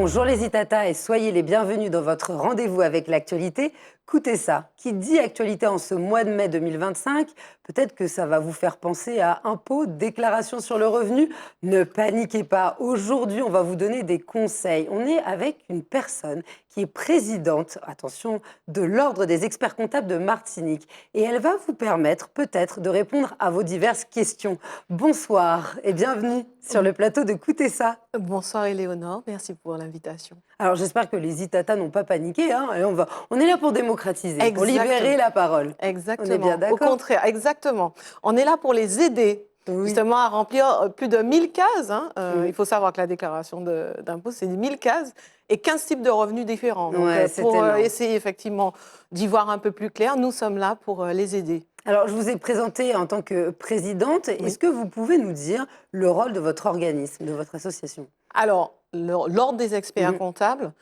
Bonjour les Itata et soyez les bienvenus dans votre rendez-vous avec l'actualité. Écoutez ça, qui dit actualité en ce mois de mai 2025, peut-être que ça va vous faire penser à impôts, déclaration sur le revenu. Ne paniquez pas, aujourd'hui on va vous donner des conseils. On est avec une personne qui est présidente, attention, de l'Ordre des experts comptables de Martinique. Et elle va vous permettre peut-être de répondre à vos diverses questions. Bonsoir et bienvenue sur le plateau de Écoutez ça. Bonsoir Éléonore, merci pour l'invitation. Alors j'espère que les Itata n'ont pas paniqué, hein, et on est là pour démocratiser, pour libérer Exactement, la parole. On est bien exactement. Au d'accord? contraire, exactement. On est là pour les aider Oui. justement à remplir plus de 1000 cases. Mhm. Il faut savoir que la déclaration d'impôt, c'est 1000 cases et 15 types de revenus différents. Donc Ouais, c'est pour énorme. essayer effectivement d'y voir un peu plus clair, nous sommes là pour les aider. Alors je vous ai présenté en tant que présidente. Oui. Est-ce que vous pouvez nous dire le rôle de votre organisme, de votre association? Alors, l'Ordre des experts Mhm. comptables,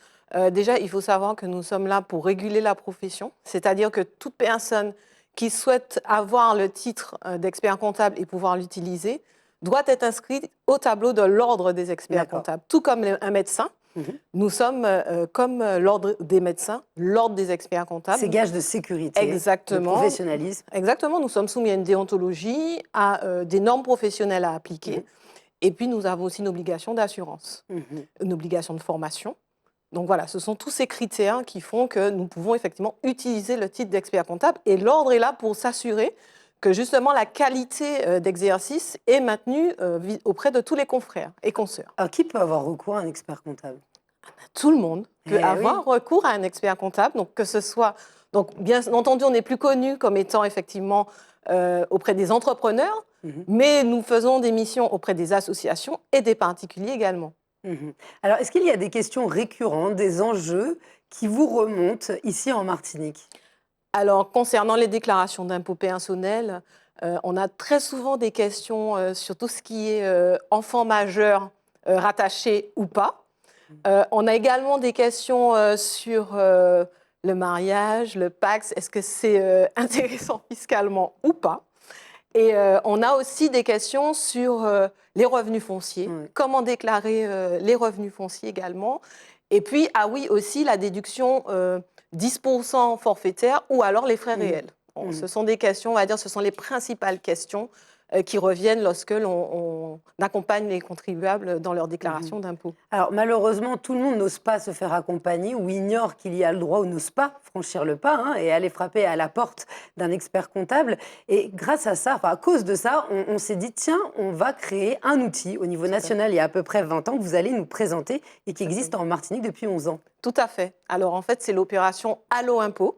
déjà, il faut savoir que nous sommes là pour réguler la profession, c'est-à-dire que toute personne qui souhaite avoir le titre d'expert comptable et pouvoir l'utiliser doit être inscrite au tableau de l'Ordre des experts D'accord. comptables. Tout comme un médecin, Mhm. nous sommes comme l'Ordre des médecins, l'Ordre des experts C'est comptables. gage de sécurité, de Exactement. professionnalisme. Exactement, nous sommes soumis à une déontologie, à des normes professionnelles à appliquer. Mhm. Et puis, nous avons aussi une obligation d'assurance, Mhm. une obligation de formation. Donc voilà, ce sont tous ces critères qui font que nous pouvons effectivement utiliser le titre d'expert comptable. Et l'ordre est là pour s'assurer que justement la qualité d'exercice est maintenue auprès de tous les confrères et consoeurs. Alors qui peut avoir recours à un expert comptable? Tout le monde peut Eh oui. avoir recours à un expert comptable, donc que ce soit, donc bien entendu, on est plus connu comme étant effectivement auprès des entrepreneurs, Mhm. mais nous faisons des missions auprès des associations et des particuliers également. Mhm. Alors, est-ce qu'il y a des questions récurrentes, des enjeux qui vous remontent ici en Martinique? Alors, concernant les déclarations d'impôts personnels, on a très souvent des questions sur tout ce qui est enfants majeurs rattachés ou pas. On a également des questions sur le mariage, le Pacs, est-ce que c'est intéressant fiscalement ou pas? Et on a aussi des questions sur les revenus fonciers, Oui. comment déclarer les revenus fonciers également. Et puis, ah oui, aussi la déduction 10% forfaitaire ou alors les frais Mhm. réels. Bon, Mhm. ce sont des questions, on va dire, ce sont les principales questions qui reviennent lorsque l'on accompagne les contribuables dans leur Mhm. déclaration d'impôt. Alors, malheureusement, tout le monde n'ose pas se faire accompagner ou ignore qu'il y a le droit ou n'ose pas franchir le pas, hein, et aller frapper à la porte d'un expert comptable. Et grâce à ça, enfin, à cause de ça, on s'est dit, tiens, on va créer un outil au niveau Tout à national il y a à peu près 20 ans que vous allez nous présenter et qui existe Exactement. en Martinique depuis 11 ans. Tout à fait. Alors, en fait, c'est l'opération Allo Impôt,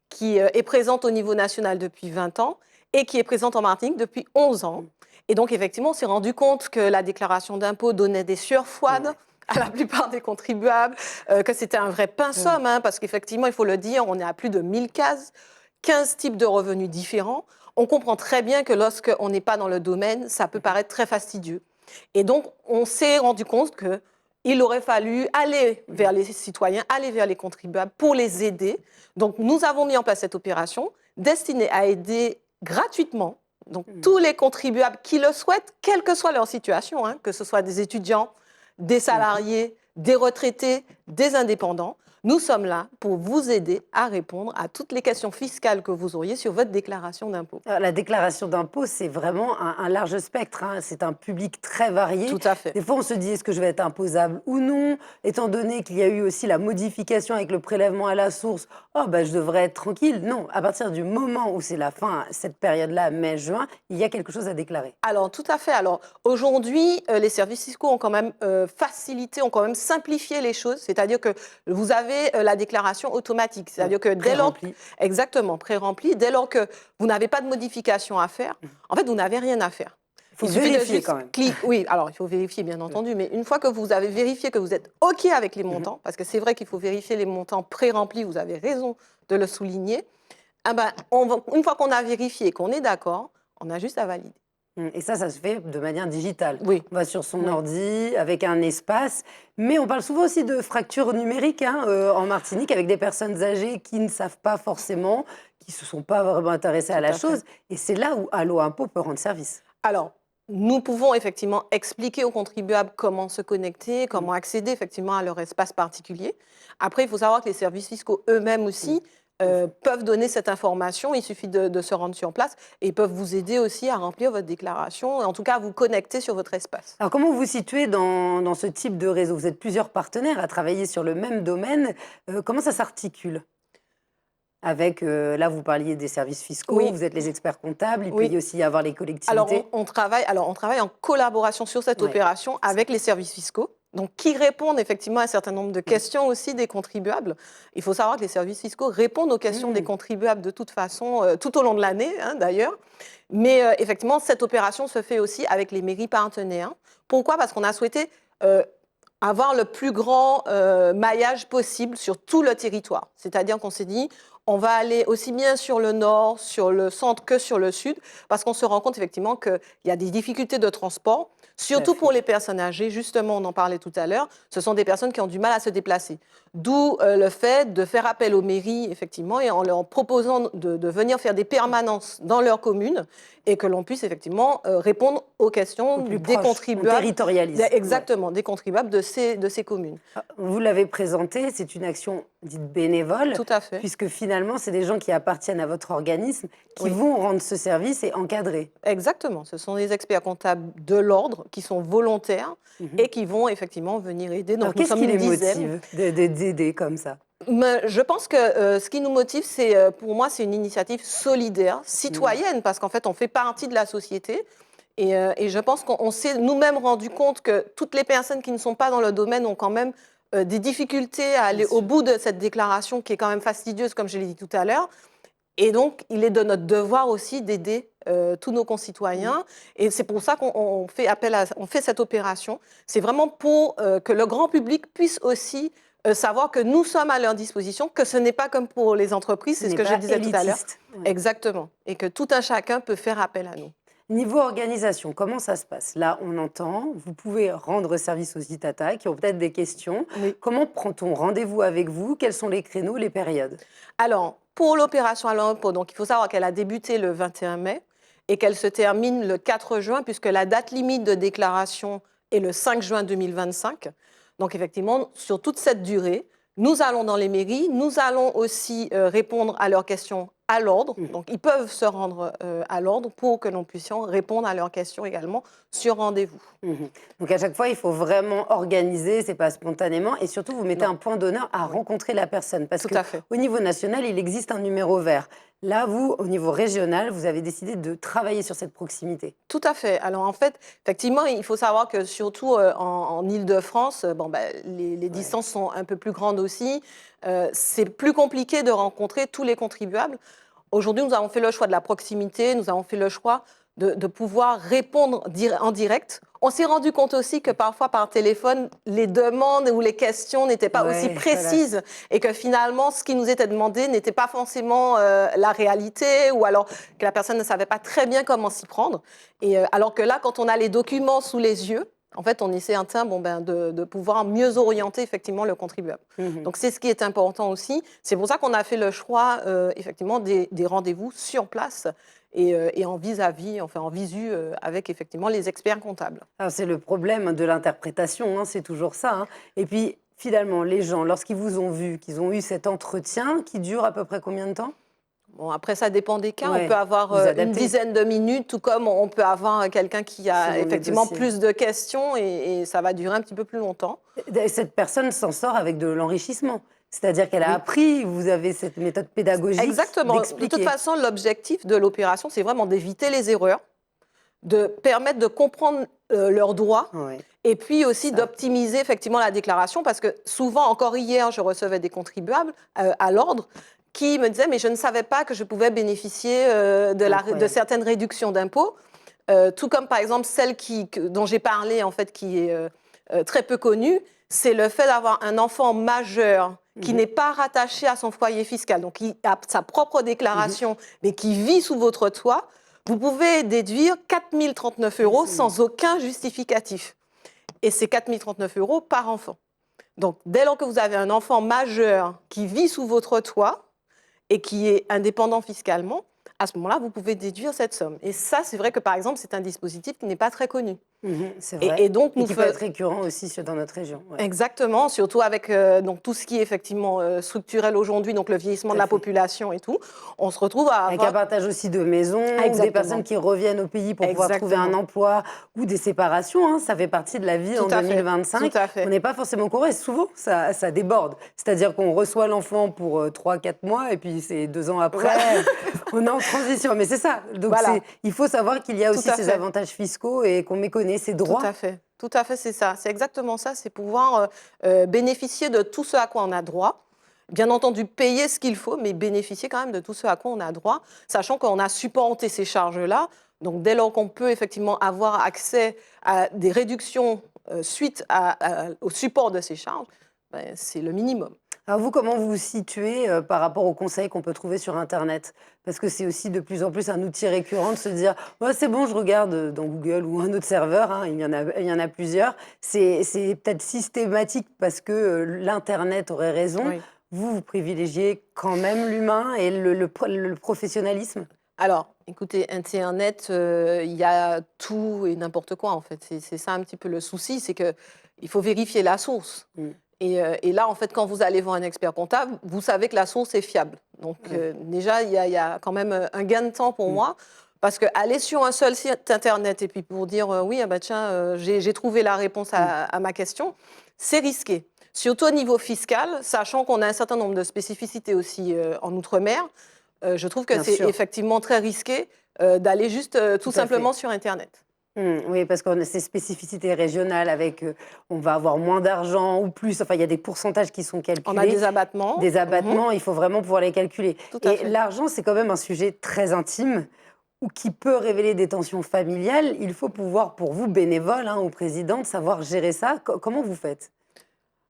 qui est présente au niveau national depuis 20 ans et qui est présente en Martinique depuis 11 ans. Mhm. Et donc, effectivement, on s'est rendu compte que la déclaration d'impôt donnait des sueurs froides Ouais. à la plupart des contribuables, que c'était un vrai Ouais. pinceau, parce qu'effectivement, il faut le dire, on est à plus de 1000 cases, 15 types de revenus différents. On comprend très bien que lorsqu'on n'est pas dans le domaine, ça peut Mhm. paraître très fastidieux. Et donc, on s'est rendu compte qu'il aurait fallu aller Mhm. vers les citoyens, aller vers les contribuables pour les aider. Donc, nous avons mis en place cette opération destinée à aider gratuitement donc, Mhm. tous les contribuables qui le souhaitent, quelle que soit leur situation, que ce soit des étudiants, des Mhm. salariés, des retraités, des indépendants. Nous sommes là pour vous aider à répondre à toutes les questions fiscales que vous auriez sur votre déclaration d'impôt. La déclaration d'impôt, c'est vraiment un large spectre, hein. C'est un public très varié. Tout à fait. Des fois, on se dit, est-ce que je vais être imposable ou non? Étant donné qu'il y a eu aussi la modification avec le prélèvement à la source, oh, bah, je devrais être tranquille. Non, à partir du moment où c'est la fin, cette période-là, mai-juin, il y a quelque chose à déclarer. Alors, tout à fait. Alors, aujourd'hui, les services fiscaux ont quand même facilité, ont quand même simplifié les choses. C'est-à-dire que vous avez la déclaration automatique. Ouais, C'est-à-dire que dès lors, pré-rempli. exactement, pré-rempli, dès lors que vous n'avez pas de modification à faire, Mhm. en fait, vous n'avez rien à faire. Il faut Il suffit de vérifier quand juste même. cliquer. Oui, alors il faut vérifier, bien entendu, mais une fois que vous avez vérifié que vous êtes OK avec les Mhm. montants, parce que c'est vrai qu'il faut vérifier les montants pré-remplis, vous avez raison de le souligner, ah ben, une fois qu'on a vérifié, qu'on est d'accord, on a juste à valider. Et ça se fait de manière digitale. Oui, On va sur son oui. ordi, avec un espace. Mais on parle souvent aussi de fracture numérique, hein, en Martinique, avec des personnes âgées qui ne savent pas forcément, qui ne se sont pas vraiment intéressées à Tout la à fait. chose. Et c'est là où Allo Impôt peut rendre service. Alors, nous pouvons effectivement expliquer aux contribuables comment se connecter, comment accéder effectivement à leur espace particulier. Après, il faut savoir que les services fiscaux eux-mêmes aussi peuvent donner cette information. Il suffit de se rendre sur place et ils peuvent vous aider aussi à remplir votre déclaration, en tout cas à vous connecter sur votre espace. Alors, comment vous vous situez dans ce type de réseau? Vous êtes plusieurs partenaires à travailler sur le même domaine. Comment ça s'articule? Avec, là, vous parliez des services fiscaux, Oui. vous êtes les experts comptables, il peut Oui. y aussi y avoir les Alors, collectivités. on travaille en collaboration sur cette Ouais. opération avec les services fiscaux, donc qui répondent effectivement à un certain nombre de questions aussi des contribuables. Il faut savoir que les services fiscaux répondent aux questions des contribuables de toute façon, tout au long de l'année, hein, d'ailleurs. Mais effectivement, cette opération se fait aussi avec les mairies partenaires. Pourquoi? Parce qu'on a souhaité avoir le plus grand maillage possible sur tout le territoire. C'est-à-dire qu'on s'est dit, on va aller aussi bien sur le nord, sur le centre que sur le sud, parce qu'on se rend compte effectivement qu'il y a des difficultés de transport, surtout pour les personnes âgées. Justement, on en parlait tout à l'heure, ce sont des personnes qui ont du mal à se déplacer. D'où le fait de faire appel aux mairies, effectivement, et en leur proposant de venir faire des permanences dans leur commune et que l'on puisse effectivement répondre aux questions Au plus des proche, on contribuables. territorialise. Exactement, des contribuables de ces communes. Vous l'avez présenté, c'est une action dite bénévole, Tout à fait. puisque finalement, c'est des gens qui appartiennent à votre organisme qui Oui. vont rendre ce service et encadrer. Exactement, ce sont des experts comptables de l'ordre qui sont volontaires et qui vont effectivement venir aider. Donc Alors, qu'est-ce qui les motive d'aider comme ça? Mais je pense que ce qui nous motive, pour moi, c'est une initiative solidaire, citoyenne, parce qu'en fait, on fait partie de la société. Et je pense qu'on s'est nous-mêmes rendu compte que toutes les personnes qui ne sont pas dans le domaine ont quand même des difficultés à aller au bout de cette déclaration qui est quand même fastidieuse, comme je l'ai dit tout à l'heure. Et donc, il est de notre devoir aussi d'aider tous nos concitoyens. Et c'est pour ça qu'on fait on fait cette opération. C'est vraiment pour que le grand public puisse aussi savoir que nous sommes à leur disposition, que ce n'est pas comme pour les entreprises, c'est ce que je disais tout à l'heure. Ouais. Exactement. Et que tout un chacun peut faire appel à nous. Niveau organisation, comment ça se passe? Là, on entend, vous pouvez rendre service aux Itata qui ont peut-être des questions. Oui. Comment prend-on rendez-vous avec vous? Quels sont les créneaux, les périodes? Alors, pour l'opération à l'impôt, donc il faut savoir qu'elle a débuté le 21 mai et qu'elle se termine le 4 juin, puisque la date limite de déclaration est le 5 juin 2025. Donc, effectivement, sur toute cette durée, nous allons dans les mairies, nous allons aussi répondre à leurs questions à l'ordre. Donc, ils peuvent se rendre à l'ordre pour que nous puissions répondre à leurs questions également sur rendez-vous. Donc, à chaque fois, il faut vraiment organiser, c'est pas spontanément. Et surtout, vous mettez un point d'honneur à rencontrer la personne. Parce Tout à fait. qu'au niveau national, il existe un numéro vert. Là, vous, au niveau régional, vous avez décidé de travailler sur cette proximité. Tout à fait. Alors en fait, effectivement, il faut savoir que surtout en Île-de-France, les distances sont un peu plus grandes aussi. C'est plus compliqué de rencontrer tous les contribuables. Aujourd'hui, nous avons fait le choix de la proximité, nous avons fait le choix de pouvoir répondre en direct. On s'est rendu compte aussi que parfois par téléphone, les demandes ou les questions n'étaient pas aussi précises et que finalement, ce qui nous était demandé n'était pas forcément la réalité ou alors que la personne ne savait pas très bien comment s'y prendre. Et alors que là, quand on a les documents sous les yeux, en fait, on essaie de pouvoir mieux orienter effectivement le contribuable. Donc, c'est ce qui est important aussi. C'est pour ça qu'on a fait le choix effectivement des rendez-vous sur place et en vis-à-vis, enfin en visu avec effectivement les experts comptables. C'est le problème de l'interprétation, hein, c'est toujours ça. Hein. Et puis, finalement, les gens, lorsqu'ils vous ont vu, qu'ils ont eu cet entretien qui dure à peu près combien de temps? Bon, après, ça dépend des cas. Ouais, on peut avoir une dizaine de minutes, tout comme on peut avoir quelqu'un qui a effectivement plus de questions et ça va durer un petit peu plus longtemps. Et cette personne s'en sort avec de l'enrichissement. C'est-à-dire qu'elle a appris, vous avez cette méthode pédagogique. Exactement. De toute façon, l'objectif de l'opération, c'est vraiment d'éviter les erreurs, de permettre de comprendre leurs droits et puis aussi d'optimiser effectivement la déclaration parce que souvent, encore hier, je recevais des contribuables à l'ordre qui me disaient « mais je ne savais pas que je pouvais bénéficier de certaines réductions d'impôts ». Tout comme par exemple celle dont j'ai parlé, en fait, qui est très peu connue, c'est le fait d'avoir un enfant majeur qui n'est pas rattaché à son foyer fiscal, donc qui a sa propre déclaration, mais qui vit sous votre toit. Vous pouvez déduire 4 039 € sans aucun justificatif. Et c'est 4 039 € par enfant. Donc, dès lors que vous avez un enfant majeur qui vit sous votre toit et qui est indépendant fiscalement, à ce moment-là, vous pouvez déduire cette somme. Et ça, c'est vrai que, par exemple, c'est un dispositif qui n'est pas très connu. C'est vrai. Et donc, Et qui peut être récurrent aussi dans notre région. Ouais. Exactement, surtout avec donc, tout ce qui est effectivement structurel aujourd'hui, donc le vieillissement de la population et tout. On se retrouve à avec avoir... un partage aussi de maisons, des personnes qui reviennent au pays pour pouvoir trouver un emploi ou des séparations. Hein, ça fait partie de la vie en 2025. On n'est pas forcément au courant et souvent, ça déborde. C'est-à-dire qu'on reçoit l'enfant pour 3-4 mois et puis c'est 2 ans après, on est en transition. Mais c'est ça. Donc il faut savoir qu'il y a aussi ces avantages fiscaux et qu'on méconnaît ces droits. Tout à fait, c'est ça. C'est exactement ça. C'est pouvoir bénéficier de tout ce à quoi on a droit. Bien entendu, payer ce qu'il faut, mais bénéficier quand même de tout ce à quoi on a droit, sachant qu'on a supporté ces charges-là. Donc, dès lors qu'on peut effectivement avoir accès à des réductions suite au support de ces charges, ben, c'est le minimum. Alors vous, comment vous vous situez par rapport aux conseils qu'on peut trouver sur Internet? Parce que c'est aussi de plus en plus un outil récurrent de se dire oh, c'est bon, je regarde dans Google ou un autre serveur, hein, il y en a plusieurs. C'est peut-être systématique parce que l'Internet aurait raison. Oui. Vous privilégiez quand même l'humain et le professionnalisme? Alors, écoutez, Internet, il y a tout et n'importe quoi, en fait. C'est ça un petit peu le souci, c'est qu'il faut vérifier la source. Et là, en fait, quand vous allez voir un expert comptable, vous savez que la source est fiable. Donc, déjà, il y a quand même un gain de temps pour moi. Parce qu'aller sur un seul site Internet et puis pour dire oui, ah bah tiens, j'ai trouvé la réponse à ma question, c'est risqué. Surtout au niveau fiscal, sachant qu'on a un certain nombre de spécificités aussi en Outre-mer. Je trouve que c'est effectivement très risqué d'aller juste tout simplement sur Internet. Oui, parce qu'on a ces spécificités régionales avec, on va avoir moins d'argent ou plus, enfin il y a des pourcentages qui sont calculés. On a des abattements. Des abattements, il faut vraiment pouvoir les calculer. Et l'argent, c'est quand même un sujet très intime ou qui peut révéler des tensions familiales. Il faut pouvoir, pour vous, bénévole, hein, au président, de savoir gérer ça. Comment vous faites ?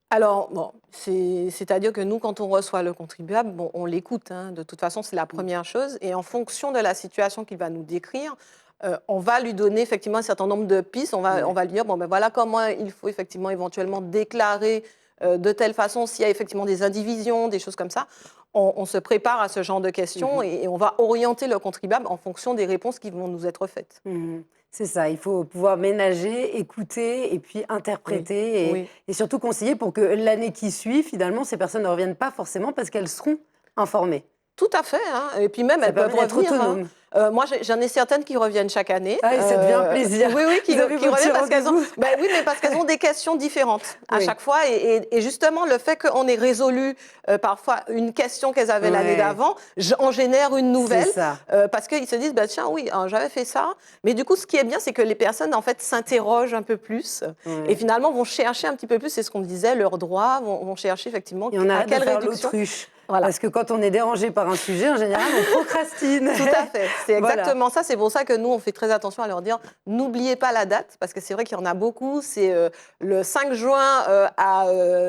Alors, bon, c'est-à-dire que nous, quand on reçoit le contribuable, bon, on l'écoute. Hein, de toute façon, c'est la première chose. Et en fonction de la situation qu'il va nous décrire, on va lui donner effectivement un certain nombre de pistes. On va lui dire, bon, ben voilà comment il faut effectivement éventuellement déclarer de telle façon s'il y a effectivement des indivisions, des choses comme ça. On se prépare à ce genre de questions et on va orienter le contribuable en fonction des réponses qui vont nous être faites. C'est ça, il faut pouvoir ménager, écouter et puis interpréter et surtout conseiller pour que l'année qui suit, finalement, ces personnes ne reviennent pas forcément parce qu'elles seront informées. Tout à fait. Hein. Et puis même, elles peuvent revenir. Autonomes. Moi, j'en ai certaines qui reviennent chaque année. Ah, et ça devient un plaisir. Oui, qui reviennent parce qu'elles ont, parce qu'elles ont des questions différentes à chaque fois. Et justement, le fait qu'on ait résolu parfois une question qu'elles avaient l'année d'avant, en génère une nouvelle. Parce qu'ils se disent, bah, tiens, oui, j'avais fait ça. Mais du coup, ce qui est bien, c'est que les personnes, en fait, s'interrogent un peu plus. Et finalement, vont chercher un petit peu plus, c'est ce qu'on disait, leurs droits, vont chercher effectivement à quelle réduction. Voilà. Parce que quand on est dérangé par un sujet, en général, on procrastine. Tout à fait. C'est exactement ça. C'est pour ça que nous, on fait très attention à leur dire n'oubliez pas la date, parce que c'est vrai qu'il y en a beaucoup. C'est le 5 juin à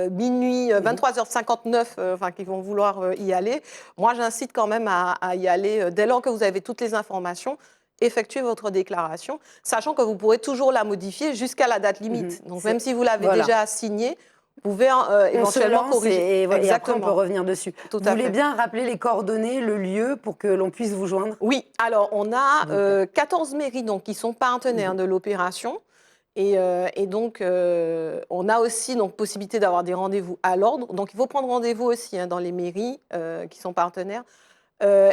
minuit, 23h59, qui vont vouloir y aller. Moi, j'incite quand même à y aller dès lors que vous avez toutes les informations. Effectuez votre déclaration, sachant que vous pourrez toujours la modifier jusqu'à la date limite. Donc, même si vous l'avez déjà signée, vous pouvez éventuellement corriger. Et après, on peut revenir dessus. Vous voulez bien rappeler les coordonnées, le lieu pour que l'on puisse vous joindre? Oui, alors on a 14 mairies donc, qui sont partenaires de l'opération. Et donc, on a aussi donc, possibilité d'avoir des rendez-vous à l'ordre. Donc, il faut prendre rendez-vous aussi dans les mairies qui sont partenaires.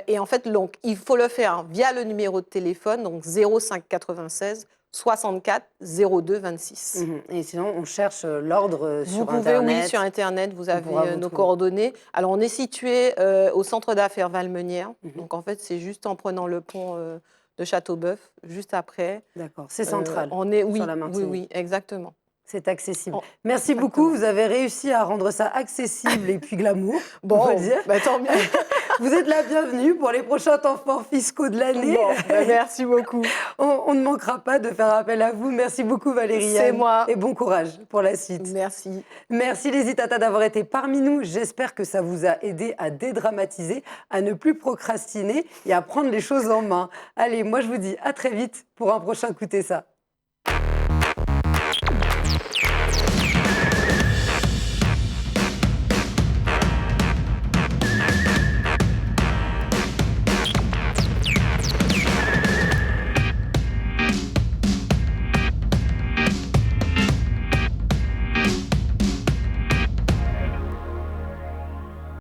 Et en fait, donc, il faut le faire via le numéro de téléphone, donc 05 96 64 02 26. Et sinon, on cherche l'ordre sur Internet. Vous pouvez, oui, sur Internet, vous avez nos coordonnées. Alors, on est situé au centre d'affaires Valmenière. Donc, en fait, c'est juste en prenant le pont de Châteauboeuf, juste après. D'accord, c'est central. Sur la Martinique. Oui, exactement. C'est accessible. Merci beaucoup. Vous avez réussi à rendre ça accessible et puis glamour. Bon, tant mieux. Vous êtes la bienvenue pour les prochains temps forts fiscaux de l'année. Bon, merci beaucoup. On ne manquera pas de faire appel à vous. Merci beaucoup Valérie. C'est moi. Et bon courage pour la suite. Merci. Merci les Itata d'avoir été parmi nous. J'espère que ça vous a aidé à dédramatiser, à ne plus procrastiner et à prendre les choses en main. Allez, moi je vous dis à très vite pour un prochain Écoutez ça.